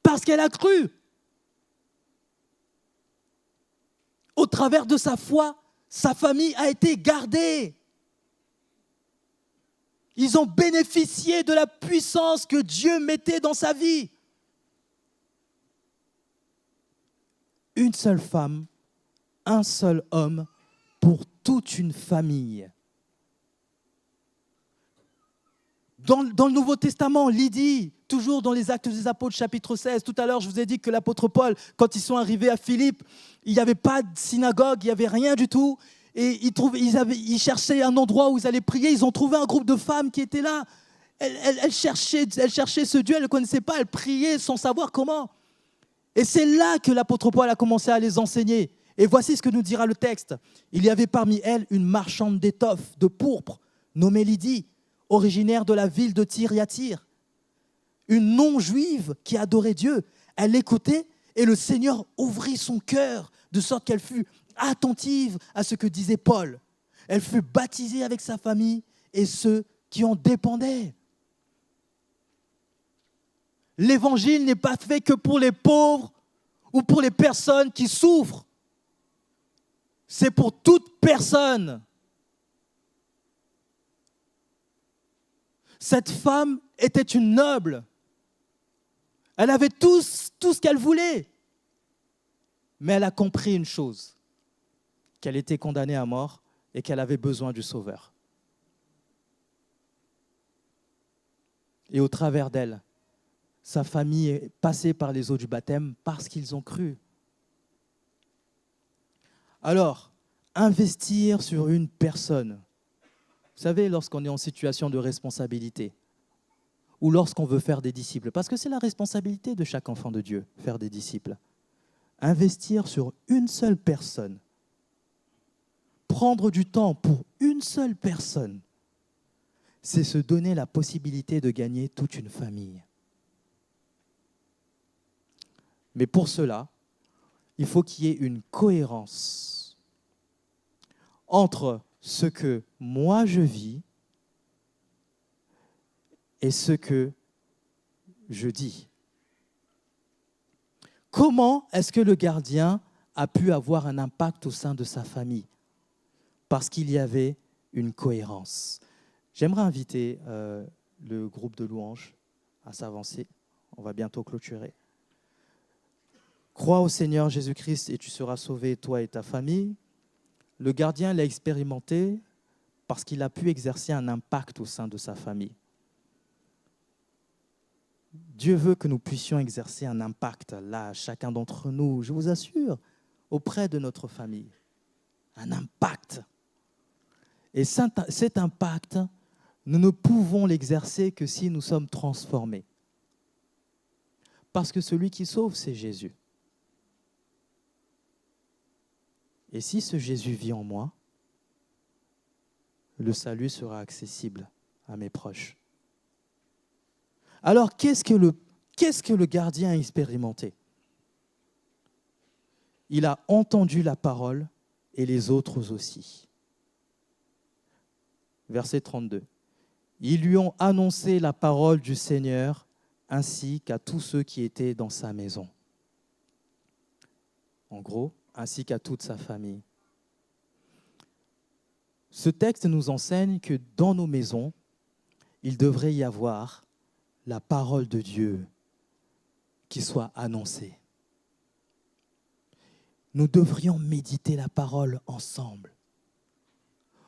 Parce qu'elle a cru. Au travers de sa foi, sa famille a été gardée. Ils ont bénéficié de la puissance que Dieu mettait dans sa vie. Une seule femme, un seul homme pour toute une famille. Dans le Nouveau Testament, Lydie, toujours dans les Actes des Apôtres, chapitre 16, tout à l'heure, je vous ai dit que l'apôtre Paul, quand ils sont arrivés à Philippe, il n'y avait pas de synagogue, il n'y avait rien du tout. Et ils cherchaient un endroit où ils allaient prier. Ils ont trouvé un groupe de femmes qui étaient là. Elles cherchaient ce Dieu, elles ne le connaissaient pas. Elles priaient sans savoir comment. Et c'est là que l'apôtre Paul a commencé à les enseigner. Et voici ce que nous dira le texte. Il y avait parmi elles une marchande d'étoffes, de pourpre, nommée Lydie, originaire de la ville de Thyatire. Une non-juive qui adorait Dieu. Elle écoutait et le Seigneur ouvrit son cœur de sorte qu'elle fut attentive à ce que disait Paul. Elle fut baptisée avec sa famille et ceux qui en dépendaient. L'évangile n'est pas fait que pour les pauvres ou pour les personnes qui souffrent. C'est pour toute personne. Cette femme était une noble. Elle avait tout ce qu'elle voulait. Mais elle a compris une chose, qu'elle était condamnée à mort et qu'elle avait besoin du Sauveur. Et au travers d'elle, sa famille est passée par les eaux du baptême parce qu'ils ont cru. Alors, investir sur une personne, vous savez, lorsqu'on est en situation de responsabilité ou lorsqu'on veut faire des disciples, parce que c'est la responsabilité de chaque enfant de Dieu, faire des disciples. Investir sur une seule personne, prendre du temps pour une seule personne, c'est se donner la possibilité de gagner toute une famille. Mais pour cela, il faut qu'il y ait une cohérence entre ce que moi je vis et ce que je dis. Comment est-ce que le gardien a pu avoir un impact au sein de sa famille? Parce qu'il y avait une cohérence. J'aimerais inviter le groupe de louanges à s'avancer. On va bientôt clôturer. Crois au Seigneur Jésus-Christ et tu seras sauvé, toi et ta famille. Le gardien l'a expérimenté parce qu'il a pu exercer un impact au sein de sa famille. Dieu veut que nous puissions exercer un impact, là, chacun d'entre nous, je vous assure, auprès de notre famille. Un impact. Et cet impact, nous ne pouvons l'exercer que si nous sommes transformés. Parce que celui qui sauve, c'est Jésus. Et si ce Jésus vit en moi, le salut sera accessible à mes proches. Alors, qu'est-ce que le gardien a expérimenté? Il a entendu la parole et les autres aussi. Verset 32. Ils lui ont annoncé la parole du Seigneur ainsi qu'à tous ceux qui étaient dans sa maison. En gros, ainsi qu'à toute sa famille. Ce texte nous enseigne que dans nos maisons, il devrait y avoir la parole de Dieu qui soit annoncée. Nous devrions méditer la parole ensemble.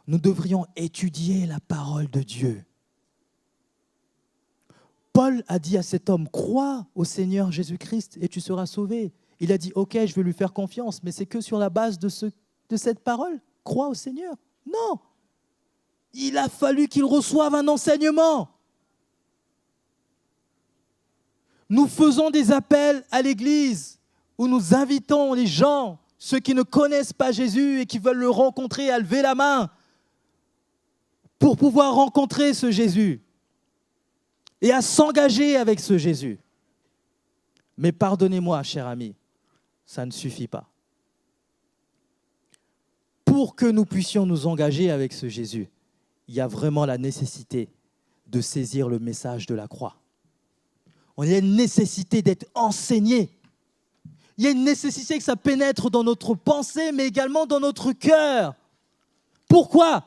Nous devrions étudier la parole de Dieu. Paul a dit à cet homme, crois au Seigneur Jésus-Christ et tu seras sauvé. Il a dit, ok, je vais lui faire confiance, mais c'est que sur la base de cette parole, crois au Seigneur. Non, il a fallu qu'il reçoive un enseignement. Nous faisons des appels à l'église où nous invitons les gens, ceux qui ne connaissent pas Jésus et qui veulent le rencontrer, à lever la main pour pouvoir rencontrer ce Jésus et à s'engager avec ce Jésus. Mais pardonnez-moi, cher ami, ça ne suffit pas. Pour que nous puissions nous engager avec ce Jésus, il y a vraiment la nécessité de saisir le message de la croix. Il y a une nécessité d'être enseigné. Il y a une nécessité que ça pénètre dans notre pensée, mais également dans notre cœur. Pourquoi?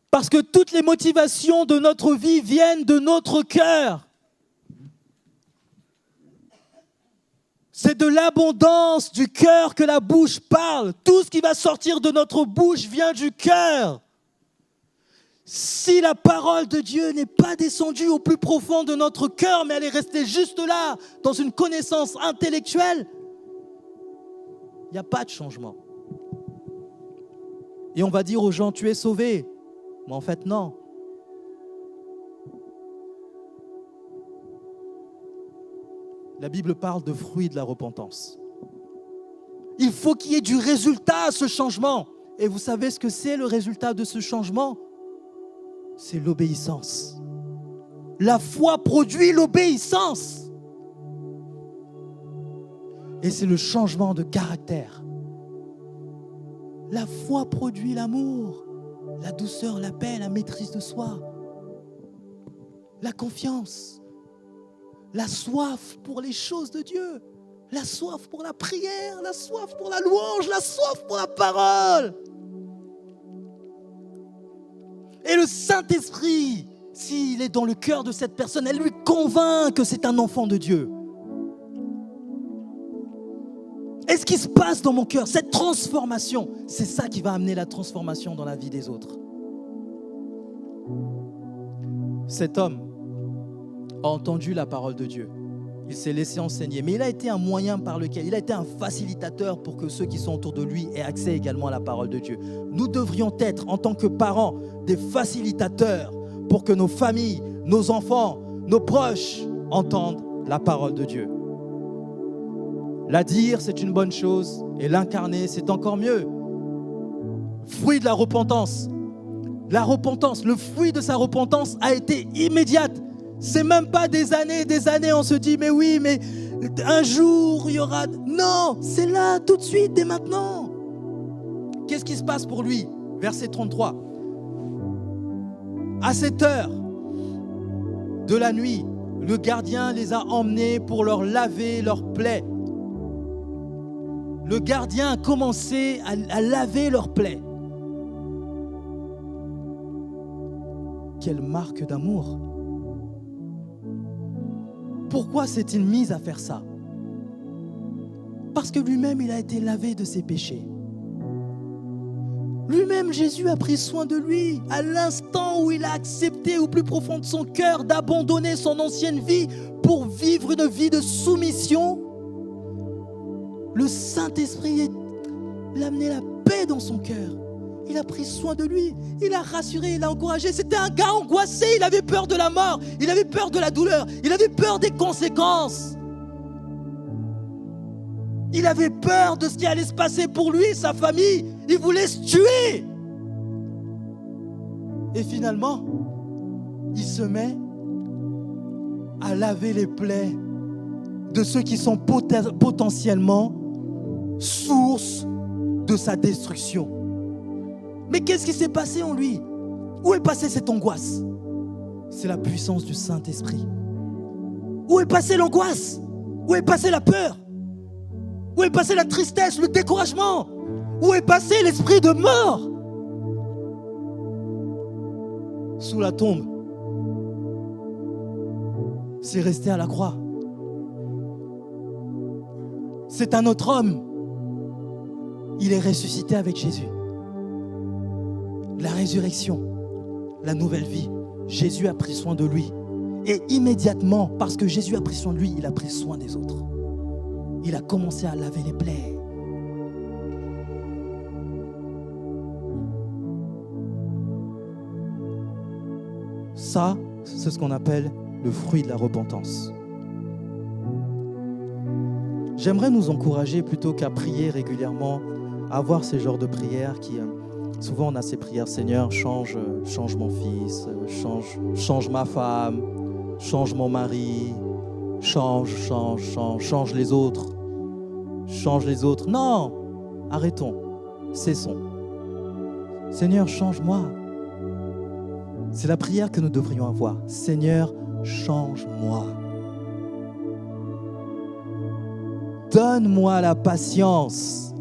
Parce que toutes les motivations de notre vie viennent de notre cœur. C'est de l'abondance du cœur que la bouche parle. Tout ce qui va sortir de notre bouche vient du cœur. Si la parole de Dieu n'est pas descendue au plus profond de notre cœur, mais elle est restée juste là, dans une connaissance intellectuelle, il n'y a pas de changement. Et on va dire aux gens, tu es sauvé. Mais en fait, non. La Bible parle de fruits de la repentance. Il faut qu'il y ait du résultat à ce changement. Et vous savez ce que c'est le résultat de ce changement? C'est l'obéissance. La foi produit l'obéissance. Et c'est le changement de caractère. La foi produit l'amour, la douceur, la paix, la maîtrise de soi, la confiance, la soif pour les choses de Dieu, la soif pour la prière, la soif pour la louange, la soif pour la parole. Et le Saint-Esprit, s'il est dans le cœur de cette personne, elle lui convainc que c'est un enfant de Dieu. Et ce qui se passe dans mon cœur, cette transformation, c'est ça qui va amener la transformation dans la vie des autres. Cet homme a entendu la parole de Dieu. Il s'est laissé enseigner, mais il a été un moyen par lequel, il a été un facilitateur pour que ceux qui sont autour de lui aient accès également à la parole de Dieu. Nous devrions être, en tant que parents, des facilitateurs pour que nos familles, nos enfants, nos proches entendent la parole de Dieu. La dire, c'est une bonne chose, et l'incarner, c'est encore mieux. Fruit de la repentance. La repentance, le fruit de sa repentance a été immédiate. C'est même pas des années, on se dit, mais oui, mais un jour, il y aura... Non, c'est là, tout de suite, dès maintenant. Qu'est-ce qui se passe pour lui? Verset 33. À cette heure de la nuit, le gardien les a emmenés pour leur laver leurs plaies. Le gardien a commencé à laver leurs plaies. Quelle marque d'amour! Pourquoi s'est-il mis à faire ça? Parce que lui-même, il a été lavé de ses péchés. Lui-même, Jésus a pris soin de lui à l'instant où il a accepté au plus profond de son cœur d'abandonner son ancienne vie pour vivre une vie de soumission. Le Saint-Esprit l'a amené la paix dans son cœur. Il a pris soin de lui, il a rassuré, il a encouragé. C'était un gars angoissé, il avait peur de la mort, il avait peur de la douleur, il avait peur des conséquences. Il avait peur de ce qui allait se passer pour lui et sa famille. Il voulait se tuer. Et finalement, il se met à laver les plaies de ceux qui sont potentiellement source de sa destruction. Mais qu'est-ce qui s'est passé en lui? Où est passée cette angoisse? C'est la puissance du Saint-Esprit. Où est passée l'angoisse? Où est passée la peur? Où est passée la tristesse, le découragement? Où est passé l'esprit de mort? Sous la tombe. C'est resté à la croix. C'est un autre homme. Il est ressuscité avec Jésus. La résurrection, la nouvelle vie. Jésus a pris soin de lui. Et immédiatement, parce que Jésus a pris soin de lui, il a pris soin des autres. Il a commencé à laver les plaies. Ça, c'est ce qu'on appelle le fruit de la repentance. J'aimerais nous encourager plutôt qu'à prier régulièrement, à avoir ces genres de prières qui... Souvent, on a ces prières, Seigneur, change mon fils, change ma femme, change mon mari, change les autres. Change les autres. Non, arrêtons, cessons. Seigneur, change-moi. C'est la prière que nous devrions avoir. Seigneur, change-moi. Donne-moi la patience.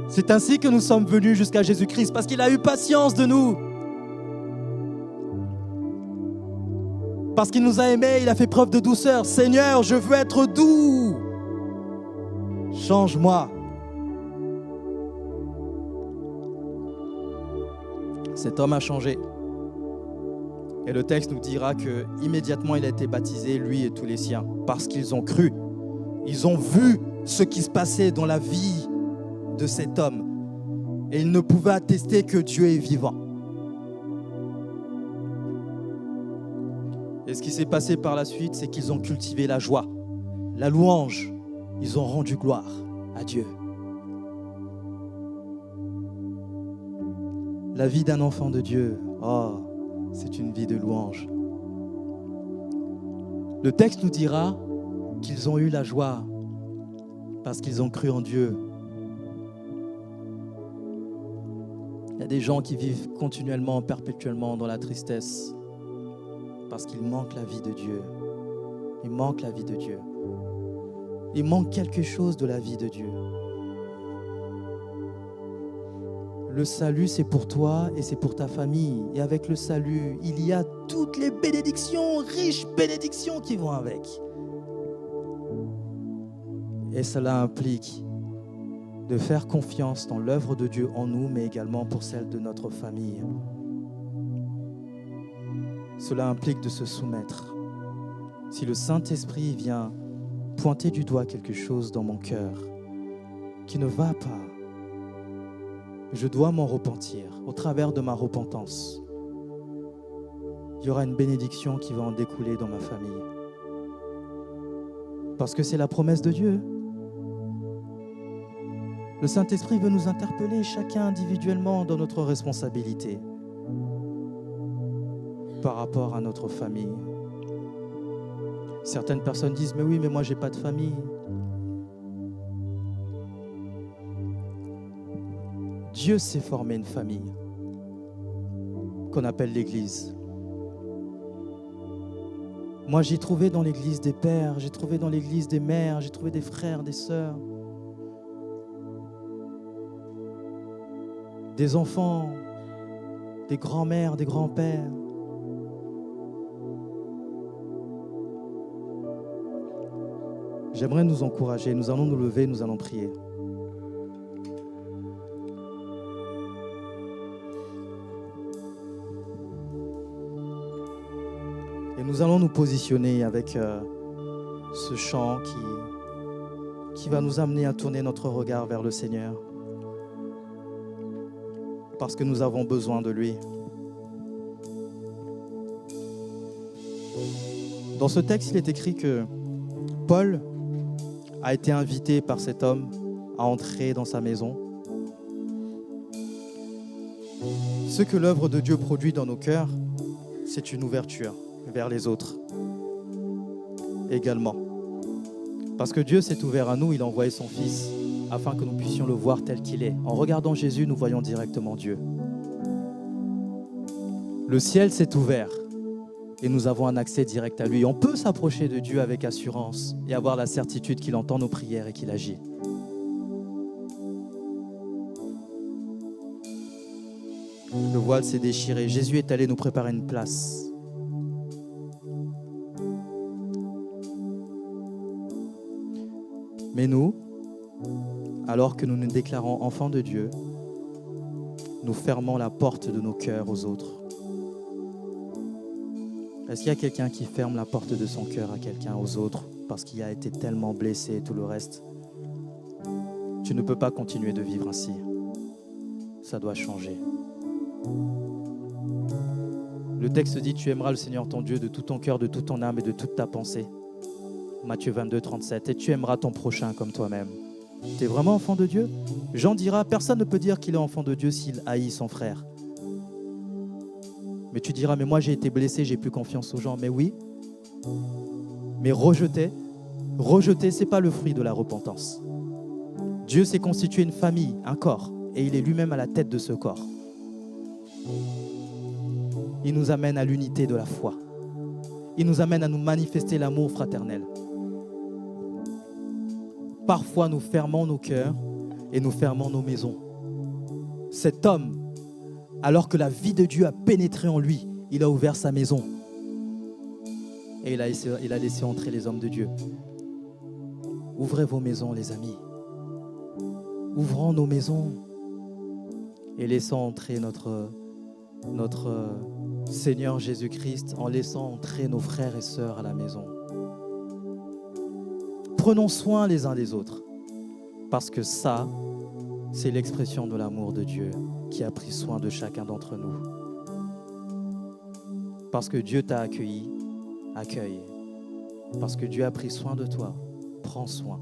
C'est ainsi que nous sommes venus jusqu'à Jésus-Christ, parce qu'il a eu patience de nous. Parce qu'il nous a aimés, il a fait preuve de douceur. Seigneur, je veux être doux. Change-moi. Cet homme a changé. Et le texte nous dira qu'immédiatement il a été baptisé, lui et tous les siens, parce qu'ils ont cru. Ils ont vu ce qui se passait dans la vie de cet homme. Et ils ne pouvaient attester que Dieu est vivant. Et ce qui s'est passé par la suite, c'est qu'ils ont cultivé la joie, la louange. Ils ont rendu gloire à Dieu. La vie d'un enfant de Dieu, oh, c'est une vie de louange. Le texte nous dira qu'ils ont eu la joie parce qu'ils ont cru en Dieu. Il y a des gens qui vivent continuellement, perpétuellement dans la tristesse parce qu'ils manquent la vie de Dieu. Ils manquent la vie de Dieu. Il manque quelque chose de la vie de Dieu. Le salut, c'est pour toi et c'est pour ta famille. Et avec le salut, il y a toutes les bénédictions, riches bénédictions qui vont avec. Et cela implique de faire confiance dans l'œuvre de Dieu en nous, mais également pour celle de notre famille. Cela implique de se soumettre. Si le Saint-Esprit vient pointer du doigt quelque chose dans mon cœur qui ne va pas, je dois m'en repentir. Au travers de ma repentance, il y aura une bénédiction qui va en découler dans ma famille. Parce que c'est la promesse de Dieu. Le Saint-Esprit veut nous interpeller chacun individuellement dans notre responsabilité par rapport à notre famille. Certaines personnes disent « Mais oui, mais moi, j'ai pas de famille. » Dieu s'est formé une famille qu'on appelle l'Église. Moi, j'ai trouvé dans l'Église des pères, j'ai trouvé dans l'Église des mères, j'ai trouvé des frères, des sœurs, des enfants, des grands-mères, des grands-pères. J'aimerais nous encourager, nous allons nous lever, nous allons prier. Et nous allons nous positionner avec ce chant qui va nous amener à tourner notre regard vers le Seigneur. Parce que nous avons besoin de lui. Dans ce texte, il est écrit que Paul a été invité par cet homme à entrer dans sa maison. Ce que l'œuvre de Dieu produit dans nos cœurs, c'est une ouverture vers les autres également. Parce que Dieu s'est ouvert à nous, il a envoyé son Fils afin que nous puissions le voir tel qu'il est. En regardant Jésus, nous voyons directement Dieu. Le ciel s'est ouvert et nous avons un accès direct à lui. On peut s'approcher de Dieu avec assurance et avoir la certitude qu'il entend nos prières et qu'il agit. Le voile s'est déchiré. Jésus est allé nous préparer une place. Mais nous, alors que nous nous déclarons enfants de Dieu, nous fermons la porte de nos cœurs aux autres. Est-ce qu'il y a quelqu'un qui ferme la porte de son cœur à quelqu'un, aux autres, parce qu'il a été tellement blessé et tout le reste? Tu ne peux pas continuer de vivre ainsi. Ça doit changer. Le texte dit, tu aimeras le Seigneur ton Dieu de tout ton cœur, de toute ton âme et de toute ta pensée. Matthieu 22, 37. Et tu aimeras ton prochain comme toi-même. Tu es vraiment enfant de Dieu? Jean dira, personne ne peut dire qu'il est enfant de Dieu s'il haït son frère. Mais tu diras, mais moi j'ai été blessé, j'ai plus confiance aux gens. Mais oui, mais rejeter, c'est pas le fruit de la repentance. Dieu s'est constitué une famille, un corps, et il est lui-même à la tête de ce corps. Il nous amène à l'unité de la foi. Il nous amène à nous manifester l'amour fraternel. Parfois, nous fermons nos cœurs et nous fermons nos maisons. Cet homme, alors que la vie de Dieu a pénétré en lui, il a ouvert sa maison et il a laissé entrer les hommes de Dieu. Ouvrez vos maisons, les amis. Ouvrons nos maisons et laissons entrer notre Seigneur Jésus-Christ en laissant entrer nos frères et sœurs à la maison. Prenons soin les uns des autres, parce que ça, c'est l'expression de l'amour de Dieu qui a pris soin de chacun d'entre nous. Parce que Dieu t'a accueilli, accueille. Parce que Dieu a pris soin de toi, prends soin.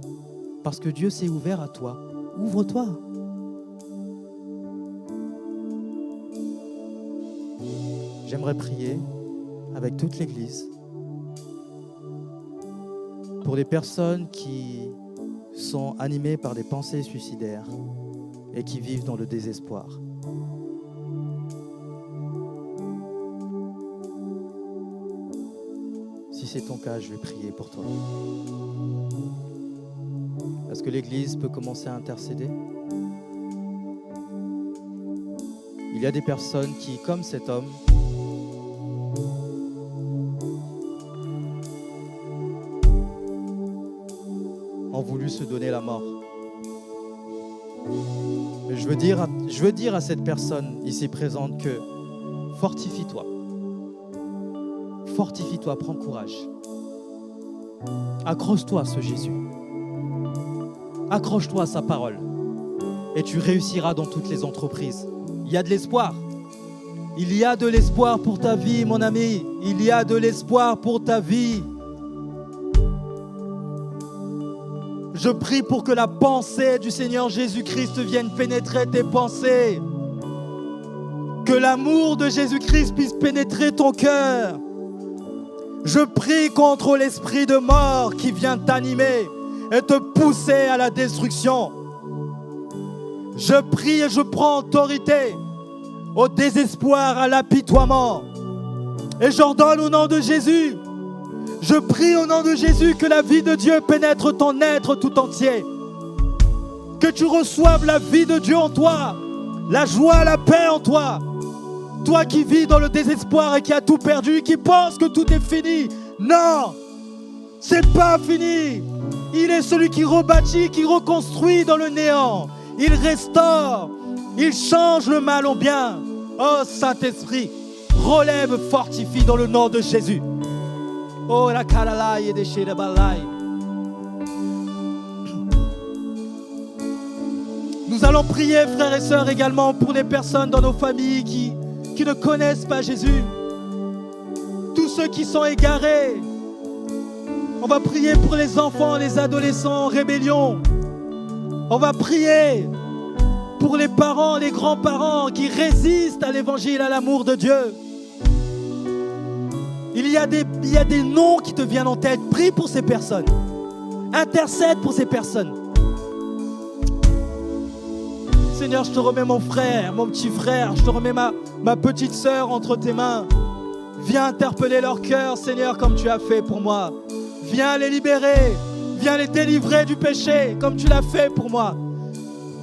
Parce que Dieu s'est ouvert à toi, ouvre-toi. J'aimerais prier avec toute l'Église pour les personnes qui sont animées par des pensées suicidaires et qui vivent dans le désespoir. Si c'est ton cas, je vais prier pour toi. Est-ce que l'Église peut commencer à intercéder? Il y a des personnes qui, comme cet homme, ont voulu se donner la mort. Mais je veux dire à cette personne ici présente que fortifie-toi. Fortifie-toi, prends courage. Accroche-toi à ce Jésus. Accroche-toi à sa parole. Et tu réussiras dans toutes les entreprises. Il y a de l'espoir. Il y a de l'espoir pour ta vie, mon ami. Il y a de l'espoir pour ta vie. Je prie pour que la pensée du Seigneur Jésus-Christ vienne pénétrer tes pensées. Que l'amour de Jésus-Christ puisse pénétrer ton cœur. Je prie contre l'esprit de mort qui vient t'animer et te pousser à la destruction. Je prie et je prends autorité au désespoir, à l'apitoiement. Et j'ordonne au nom de Jésus, je prie au nom de Jésus que la vie de Dieu pénètre ton être tout entier. Que tu reçoives la vie de Dieu en toi, la joie, la paix en toi. Toi qui vis dans le désespoir et qui a tout perdu, qui pense que tout est fini. Non, c'est pas fini. Il est celui qui rebâtit, qui reconstruit dans le néant. Il restaure, il change le mal en bien. Oh Saint-Esprit, relève, fortifie dans le nom de Jésus. Oh la karalaï et des shirabalai. Nous allons prier, frères et sœurs, également pour les personnes dans nos familles qui ne connaissent pas Jésus. Tous ceux qui sont égarés. On va prier pour les enfants, les adolescents en rébellion. On va prier pour les parents, les grands-parents qui résistent à l'évangile, à l'amour de Dieu. Il y a des noms qui te viennent en tête. Prie pour ces personnes. Intercède pour ces personnes. Seigneur, je te remets mon frère, mon petit frère. Je te remets ma petite sœur entre tes mains. Viens interpeller leur cœur, Seigneur, comme tu as fait pour moi. Viens les libérer. Viens les délivrer du péché, comme tu l'as fait pour moi.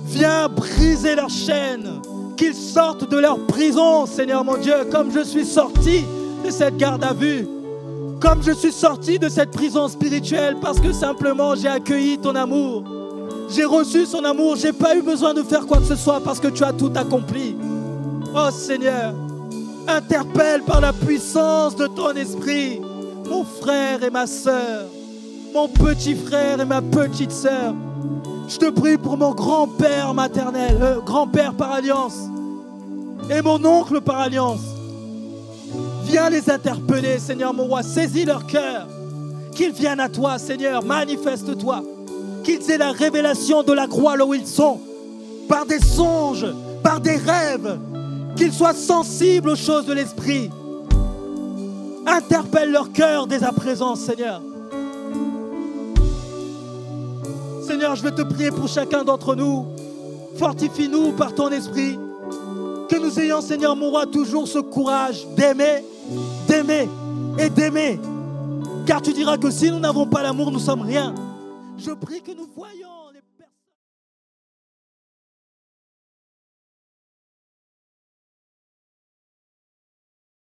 Viens briser leurs chaînes. Qu'ils sortent de leur prison, Seigneur mon Dieu, comme je suis sorti de cette garde à vue. Comme je suis sorti de cette prison spirituelle parce que simplement j'ai accueilli ton amour. J'ai reçu son amour, j'ai pas eu besoin de faire quoi que ce soit parce que tu as tout accompli. Oh Seigneur, interpelle par la puissance de ton esprit mon frère et ma sœur, mon petit frère et ma petite sœur. Je te prie pour mon grand-père maternel, grand-père par alliance et mon oncle par alliance. Viens les interpeller, Seigneur mon roi, saisis leur cœur. Qu'ils viennent à toi, Seigneur, manifeste-toi. Qu'ils aient la révélation de la croix là où ils sont, par des songes, par des rêves, qu'ils soient sensibles aux choses de l'esprit. Interpelle leur cœur dès à présent, Seigneur. Seigneur, je vais te prier pour chacun d'entre nous. Fortifie-nous par ton esprit. Que nous ayons, Seigneur mon roi, toujours ce courage d'aimer, d'aimer et d'aimer. Car tu diras que si nous n'avons pas l'amour, nous sommes rien. Je prie que nous voyons